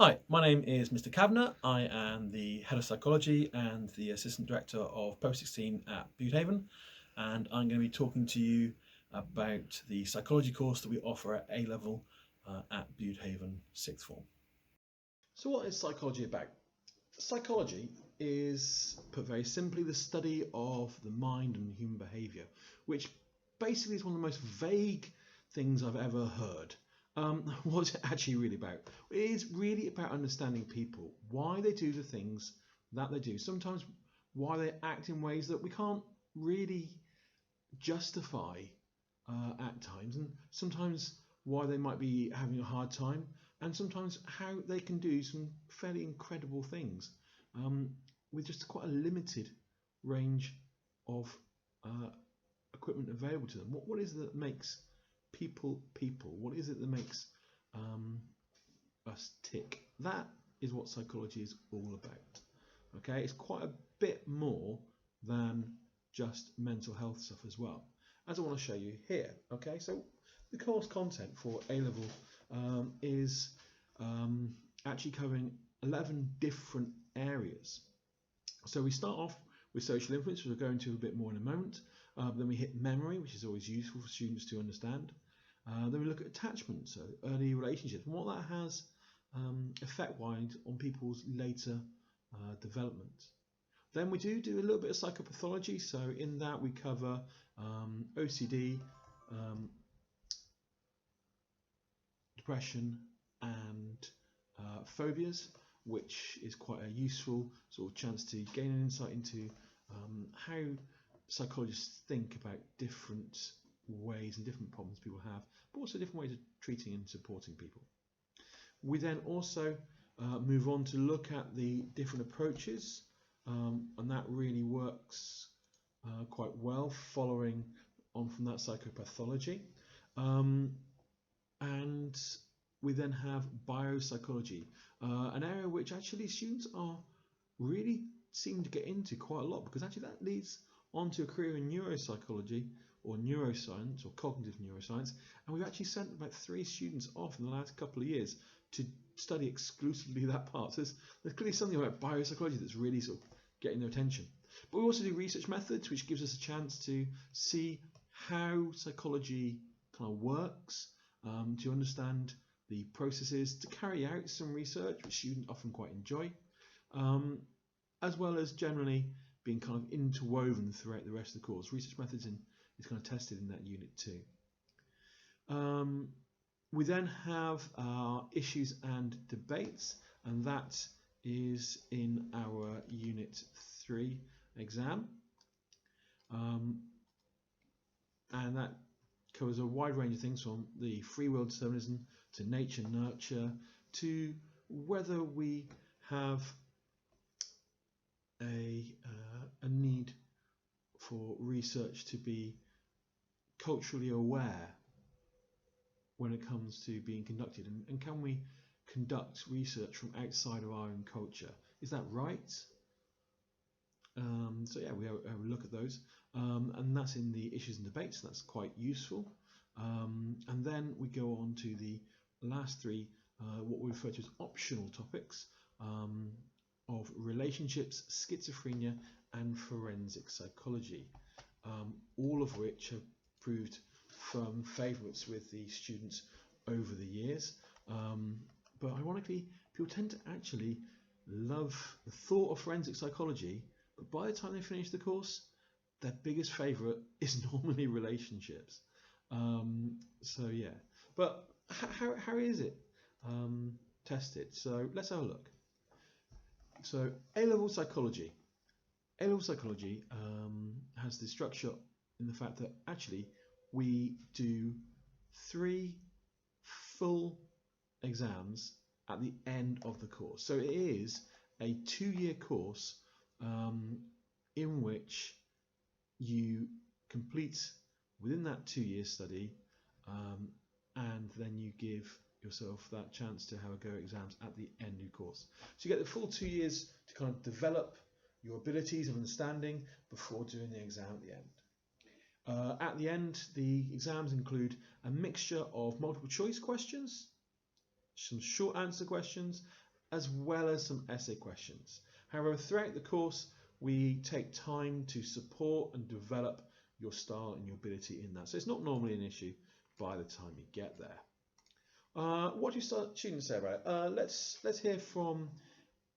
Hi, my name is Mr. Kavanagh. I am the Head of Psychology and the Assistant Director of Post 16 at Budehaven, and I'm going to be talking to you about the psychology course that we offer at A level at Budehaven Sixth Form. So, what is psychology about? Psychology is, put very simply, the study of the mind and human behaviour, which basically is one of the most vague things I've ever heard. What's it actually really about? It is really about understanding people, why they do the things that they do. Sometimes why they act in ways that we can't really justify at times, and sometimes why they might be having a hard time, and sometimes how they can do some fairly incredible things with just quite a limited range of equipment available to them. What is it that makes people people? What is it that makes us tick? That is what psychology is all about. Okay, it's quite a bit more than just mental health stuff as well, as I want to show you here. Okay, so the course content for A level is actually covering 11 different areas. So we start off with social influence, which we'll go into a bit more in a moment. Then we hit memory, which is always useful for students to understand. Then we look at attachment, so early relationships, and what that has effect-wise on people's later development. Then we do a little bit of psychopathology, so in that we cover OCD, depression, and phobias, which is quite a useful sort of chance to gain an insight into how psychologists think about different ways and different problems people have, but also different ways of treating and supporting people. We then also move on to look at the different approaches, and that really works quite well following on from that psychopathology. And we then have biopsychology, an area which actually students are really seem to get into quite a lot, because actually that leads on to a career in neuropsychology or neuroscience or cognitive neuroscience, and we've actually sent about 3 students off in the last couple of years to study exclusively that part. So there's clearly something about biopsychology that's really sort of getting their attention. But we also do research methods, which gives us a chance to see how psychology kind of works, to understand the processes, to carry out some research, which students often quite enjoy, as well as generally being kind of interwoven throughout the rest of the course. Research methods is kind of tested in that unit too. We then have issues and debates, and that is in our Unit 3 exam. And that covers a wide range of things, from the free will determinism to nature nurture, to whether we have a need for research to be culturally aware when it comes to being conducted, and can we conduct research from outside of our own culture? Is that right? So yeah, we have a look at those, and that's in the issues and debates. That's quite useful. And then we go on to the last 3, what we refer to as optional topics, of relationships, schizophrenia, and forensic psychology, all of which have proved firm favourites with the students over the years. But ironically, people tend to actually love the thought of forensic psychology, but by the time they finish the course, their biggest favourite is normally relationships. So yeah, but how is it tested? So let's have a look. So A-level psychology. A-level psychology has the structure in the fact that actually we do 3 full exams at the end of the course. So it is a 2-year course in which you complete within that 2-year study, and then you give yourself that chance to have a go at exams at the end of the course. So you get the full 2 years to kind of develop your abilities of understanding before doing the exam at the end. At the end, the exams include a mixture of multiple choice questions, some short answer questions, as well as some essay questions. However, throughout the course, we take time to support and develop your style and your ability in that. So it's not normally an issue by the time you get there. What do students say about it? Let's hear from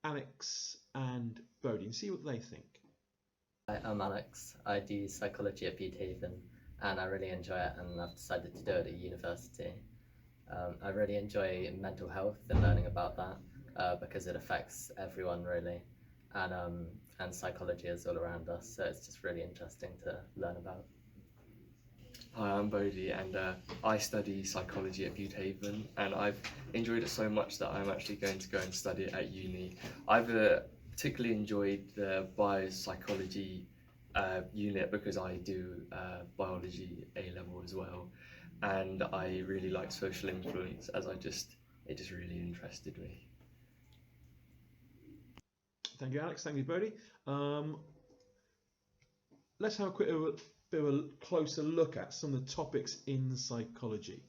Alex and Bodie and see what they think. Hi, I'm Alex. I do psychology at Beethaven and I really enjoy it, and I've decided to do it at university. I really enjoy mental health and learning about that because it affects everyone really, and psychology is all around us, so it's just really interesting to learn about. Hi, I'm Bodie, and I study psychology at Beethaven, and I've enjoyed it so much that I'm actually going to go and study it at uni. I've particularly enjoyed the biopsychology unit because I do biology A-level as well, and I really like social influence as it just really interested me. Thank you, Alex. Thank you, Bodie. Let's have a quick bit of a closer look at some of the topics in psychology.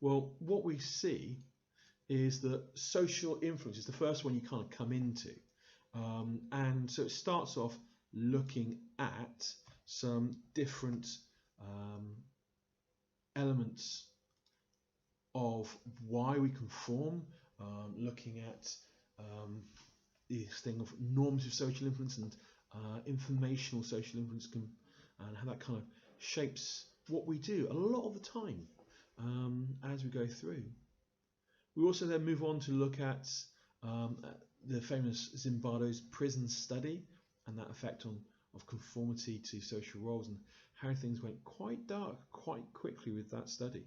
Well, what we see is that social influence is the first one you kind of come into. And so it starts off looking at some different elements of why we conform, looking at this thing of normative social influence and informational social influence, and how that kind of shapes what we do a lot of the time as we go through. We also then move on to look at the famous Zimbardo's prison study and that effect of conformity to social roles, and how things went quite dark quite quickly with that study.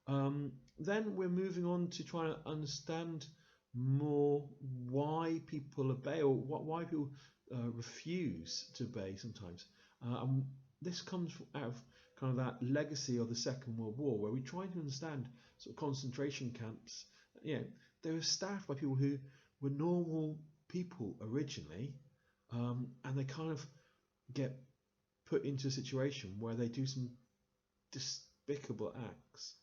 Then we're moving on to try to understand more why people obey, or why people refuse to obey sometimes. And this comes out of kind of that legacy of the Second World War, where we try to understand sort of concentration camps. You know, they were staffed by people who were normal people originally, and they kind of get put into a situation where they do some despicable acts.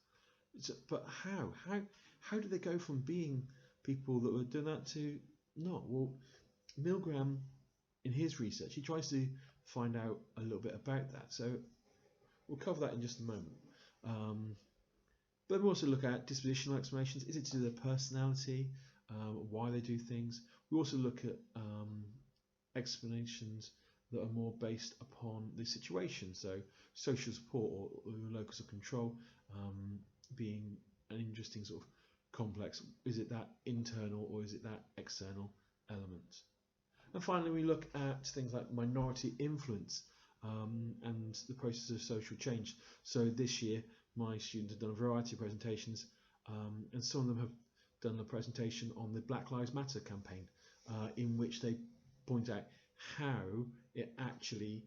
But how do they go from being people that were doing that to not? Well, Milgram, in his research, he tries to find out a little bit about that. So we'll cover that in just a moment. But we also look at dispositional explanations. Is it to their personality, why they do things? We also look at explanations that are more based upon the situation. So social support or locus of control being an interesting sort of complex. Is it that internal or is it that external element? And finally, we look at things like minority influence and the process of social change. So this year, my students have done a variety of presentations, and some of them have done a presentation on the Black Lives Matter campaign, in which they point out how it actually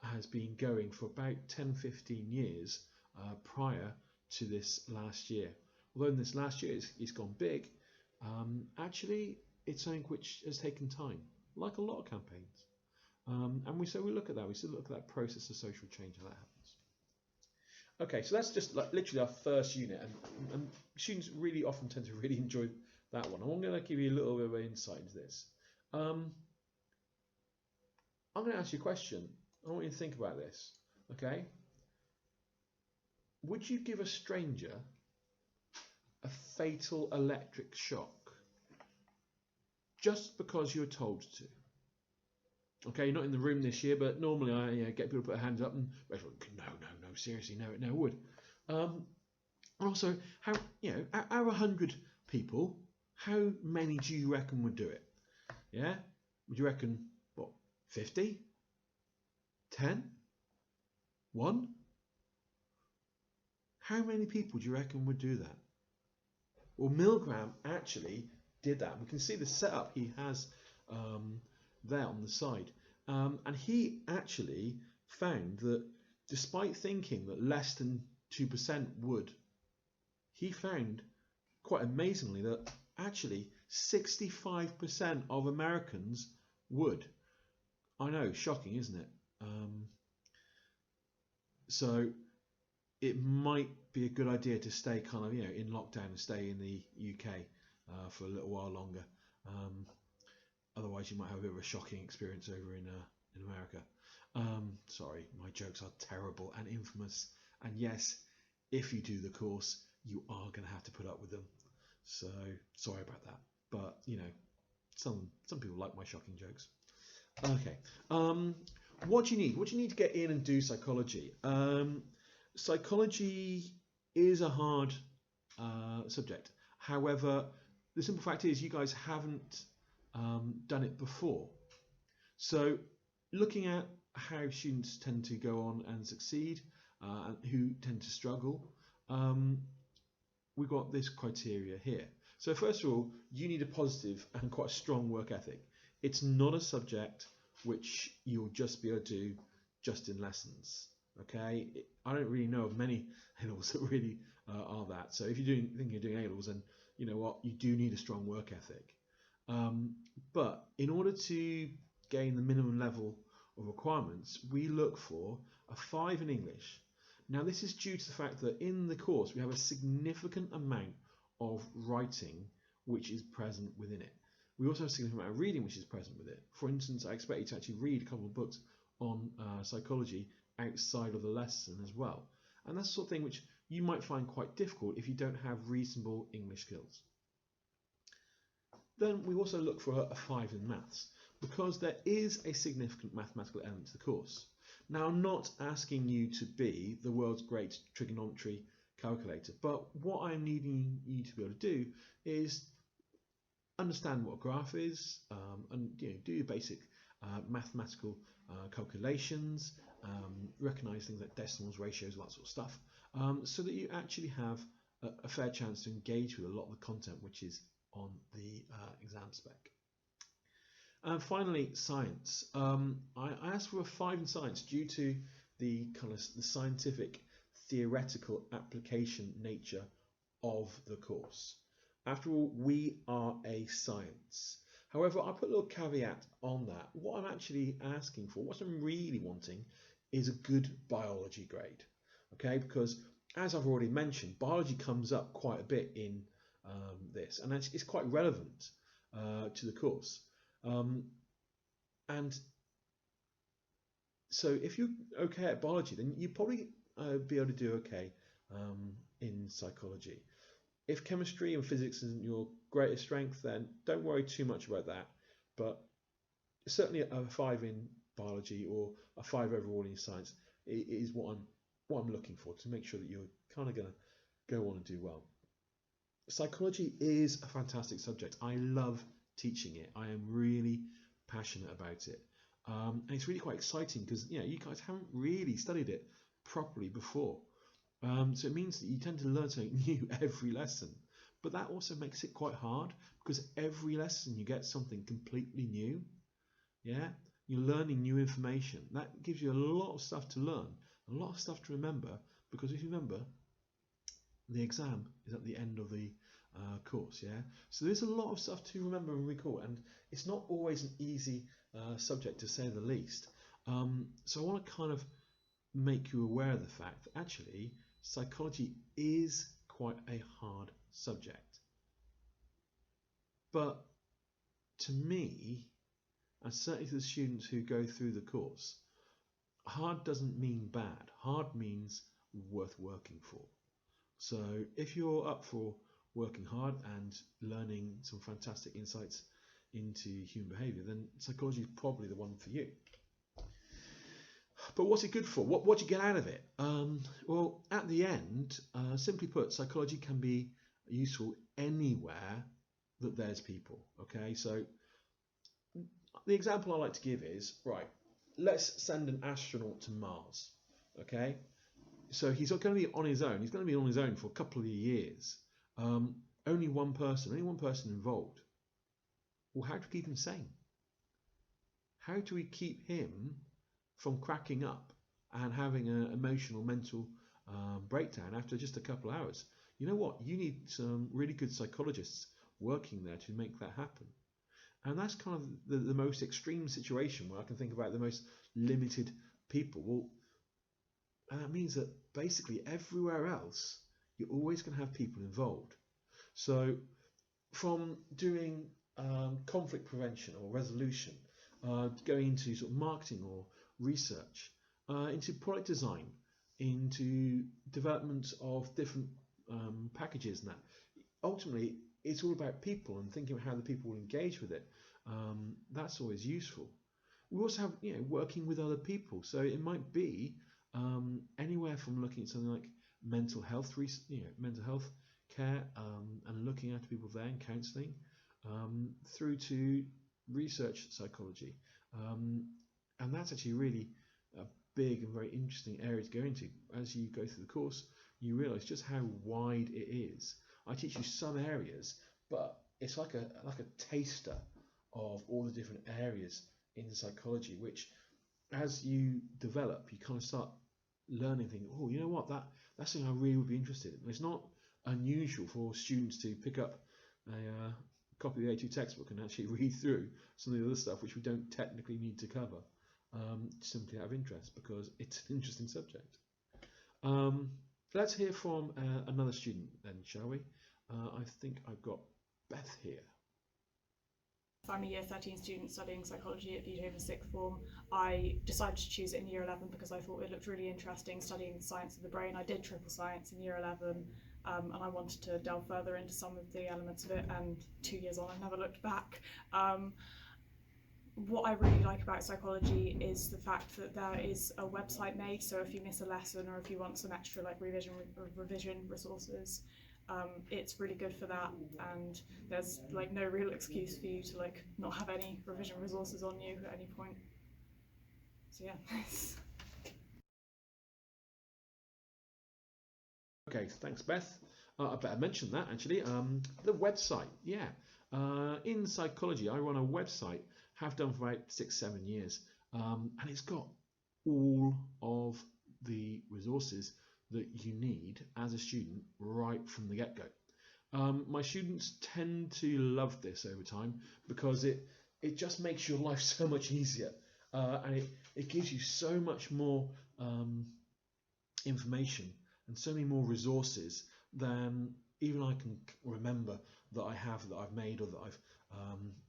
has been going for about 10-15 years prior to this last year. Although in this last year it's gone big, actually it's something which has taken time, like a lot of campaigns. And we look at that. We look at that process of social change, how that happens. Okay, so that's just like literally our first unit, and students really often tend to really enjoy that one. I'm going to give you a little bit of an insight into this. I'm going to ask you a question. I want you to think about this. Okay. Would you give a stranger a fatal electric shock just because you're told to? Okay, you're not in the room this year, but normally I get people to put their hands up and no, seriously, no, it never would. And also, how out of 100 people, how many do you reckon would do it? Yeah, would you reckon what? 50? 10? 1? How many people do you reckon would do that? Well, Milgram actually did that. We can see the setup he has there on the side. And he actually found that despite thinking that less than 2% would, he found quite amazingly that actually 65% of Americans would. I know, shocking, isn't it? So it might be a good idea to stay kind of, in lockdown and stay in the UK for a little while longer. Otherwise, you might have a bit of a shocking experience over in America. Sorry, my jokes are terrible and infamous. And yes, if you do the course, you are going to have to put up with them. So sorry about that. But some people like my shocking jokes. Okay. What do you need? What do you need to get in and do psychology? Psychology is a hard subject. However, the simple fact is you guys haven't done it before. So looking at how students tend to go on and succeed and who tend to struggle, we've got this criteria here. So first of all, you need a positive and quite a strong work ethic. It's not a subject which you'll just be able to do just in lessons. Okay, I don't really know of many A-levels that really are that. So if you're thinking of doing A-levels, then you know what, you do need a strong work ethic. But in order to gain the minimum level of requirements, we look for a 5 in English. Now this is due to the fact that in the course we have a significant amount of writing which is present within it. We also have a significant amount of reading which is present with it. For instance, I expect you to actually read a couple of books on psychology outside of the lesson as well. And that's the sort of thing which you might find quite difficult if you don't have reasonable English skills. Then we also look for a 5 in maths, because there is a significant mathematical element to the course. Now, I'm not asking you to be the world's great trigonometry calculator, but what I'm needing you to be able to do is understand what a graph is, and do your basic mathematical calculations, recognize things like decimals, ratios, all that sort of stuff, so that you actually have a fair chance to engage with a lot of the content which is on the exam spec. And finally, science. I asked for a 5 in science due to the kind of the scientific, theoretical application nature of the course. After all, we are a science. However, I put a little caveat on that. What I'm actually asking for, what I'm really wanting, is a good biology grade. Okay, because as I've already mentioned, biology comes up quite a bit in this, and it's quite relevant to the course. And so if you're okay at biology, then you probably be able to do okay in psychology. If chemistry and physics isn't your greatest strength, then don't worry too much about that. But certainly a 5 in biology or a 5 overall in science is what I'm looking for, to make sure that you're kind of going to go on and do well. Psychology is a fantastic subject. I love teaching it. I am really passionate about it. And it's really quite exciting because you guys haven't really studied it properly before. So it means that you tend to learn something new every lesson. But that also makes it quite hard, because every lesson you get something completely new. Yeah, you're learning new information. That gives you a lot of stuff to learn, a lot of stuff to remember, because if you remember, the exam is at the end of the course. Yeah, so there's a lot of stuff to remember and recall, and it's not always an easy subject, to say the least. So I want to kind of make you aware of the fact that actually psychology is quite a hard subject. But to me, and certainly to the students who go through the course, hard doesn't mean bad. Hard means worth working for. So if you're up for working hard and learning some fantastic insights into human behaviour, then psychology is probably the one for you. But what's it good for? What do you get out of it? Well, at the end, simply put, psychology can be useful anywhere that there's people. Okay, so the example I like to give is, right, let's send an astronaut to Mars. Okay, so he's not going to be on his own. He's going to be on his own for a couple of years. Only one person involved. Well, how do we keep him sane? How do we keep him from cracking up and having an emotional, mental breakdown after just a couple of hours? You know what? You need some really good psychologists working there to make that happen. And that's kind of the most extreme situation where I can think about the most limited people. Well, and that means that basically everywhere else, you're always going to have people involved. So from doing conflict prevention or resolution, going into sort of marketing or research, into product design, into development of different packages and that. Ultimately, it's all about people and thinking of how the people will engage with it. That's always useful. We also have, working with other people. So it might be anywhere from looking at something like mental health, mental health care, and looking after people there and counselling, through to research psychology, and that's actually really a big and very interesting area to go into. As you go through the course, you realise just how wide it is. I teach you some areas, but it's like a taster of all the different areas in psychology, which as you develop, you kind of start learning, thinking, oh, you know what, that's something I really would be interested in. It's not unusual for students to pick up a copy of the A2 textbook and actually read through some of the other stuff which we don't technically need to cover, simply out of interest, because it's an interesting subject. Let's hear from another student then, shall we? I think I've got Beth here. I'm a year 13 student studying psychology at Budehaven sixth form. I decided to choose it in year 11 because I thought it looked really interesting studying the science of the brain. I did triple science in year 11, and I wanted to delve further into some of the elements of it, and 2 years on I've never looked back. What I really like about psychology is the fact that there is a website made, so if you miss a lesson or if you want some extra revision resources, it's really good for that, and there's no real excuse for you to not have any revision resources on you at any point. So yeah. Okay, thanks, Beth. I better mention that actually. The website, yeah. In psychology, I run a website, have done for about 6-7 years, and it's got all of the resources that you need as a student right from the get-go. My students tend to love this over time because it just makes your life so much easier, and it gives you so much more information and so many more resources than even I can remember that I've made or that I've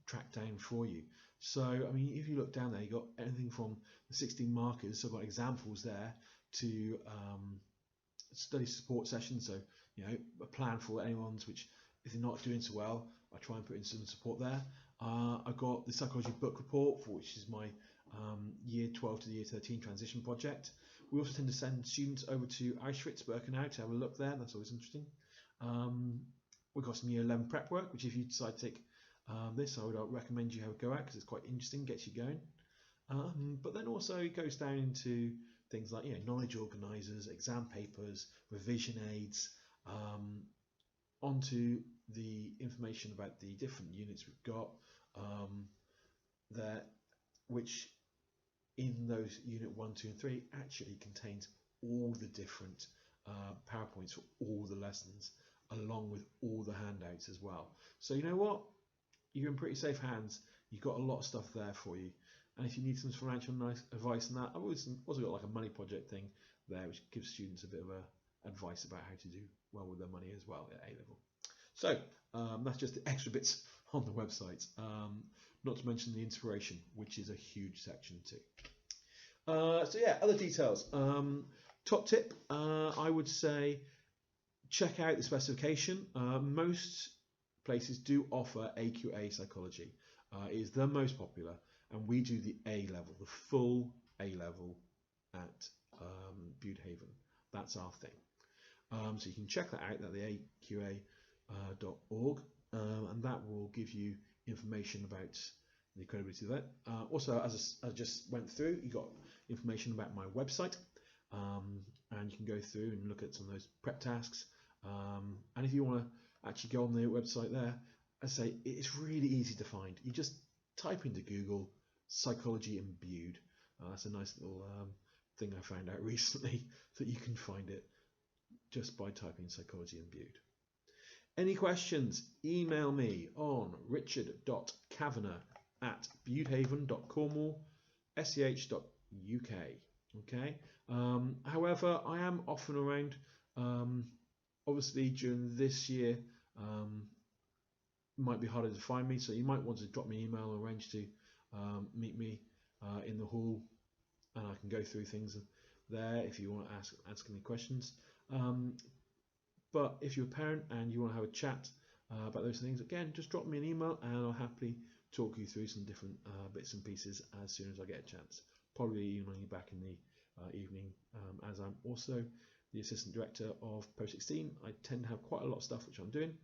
tracked down for you. So I mean, if you look down there, you've got anything from the 16 markers, so I've got examples there, to study support sessions, so a plan for anyone's which, if they're not doing so well, I try and put in some support there. I've got the psychology book report, which is my year 12 to year 13 transition project. We also tend to send students over to Auschwitz, Birkenau, to have a look there. That's always interesting. We've got some year 11 prep work, which if you decide to take this, I would recommend you have a go at, because it's quite interesting, gets you going. But then also it goes down into things like knowledge organisers, exam papers, revision aids, onto the information about the different units we've got there, which in those unit 1, 2 and 3 actually contains all the different PowerPoints for all the lessons, along with all the handouts as well. So you know what, you're in pretty safe hands. You've got a lot of stuff there for you. And if you need some financial advice on that, I've also got a money project thing there, which gives students a bit of advice about how to do well with their money as well at A-level. So that's just the extra bits on the website. Not to mention the inspiration, which is a huge section too. So yeah, other details. Top tip, I would say check out the specification. Most places do offer AQA psychology. It is the most popular. And we do the A level, the full A level at Budehaven. That's our thing. So you can check that out at the AQA.org, and that will give you information about the credibility of that. Also, as I just went through, you got information about my website, and you can go through and look at some of those prep tasks. And if you want to actually go on the website there, I say it's really easy to find. You just type into Google psychology imbued. That's a nice little thing I found out recently, that you can find it just by typing psychology imbued. Any questions, email me on richard.kavanagh@budehaven.cornwall.sch.uk. Okay, However, I am often around. Obviously, during this year, it might be harder to find me, so you might want to drop me an email or arrange to meet me in the hall, and I can go through things there if you want to ask any questions. But if you're a parent and you want to have a chat about those things, again, just drop me an email and I'll happily talk you through some different bits and pieces as soon as I get a chance. Probably emailing you back in the evening, as I'm also the assistant director of Post 16. I tend to have quite a lot of stuff which I'm doing,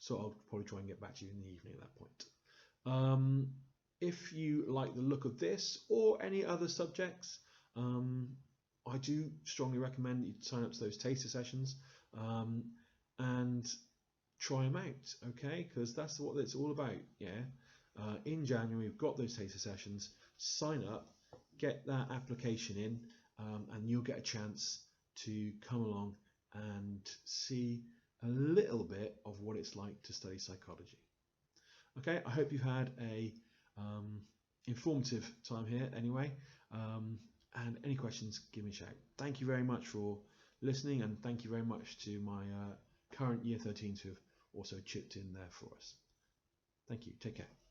so I'll probably try and get back to you in the evening at that point. If you like the look of this or any other subjects, I do strongly recommend that you sign up to those taster sessions and try them out, okay? Because that's what it's all about, yeah? In January, we've got those taster sessions. Sign up, get that application in, and you'll get a chance to come along and see a little bit of what it's like to study psychology. Okay, I hope you've had a informative time here anyway. And any questions, give me a shout. Thank you very much for listening, and thank you very much to my current Year 13s who have also chipped in there for us. Thank you. Take care.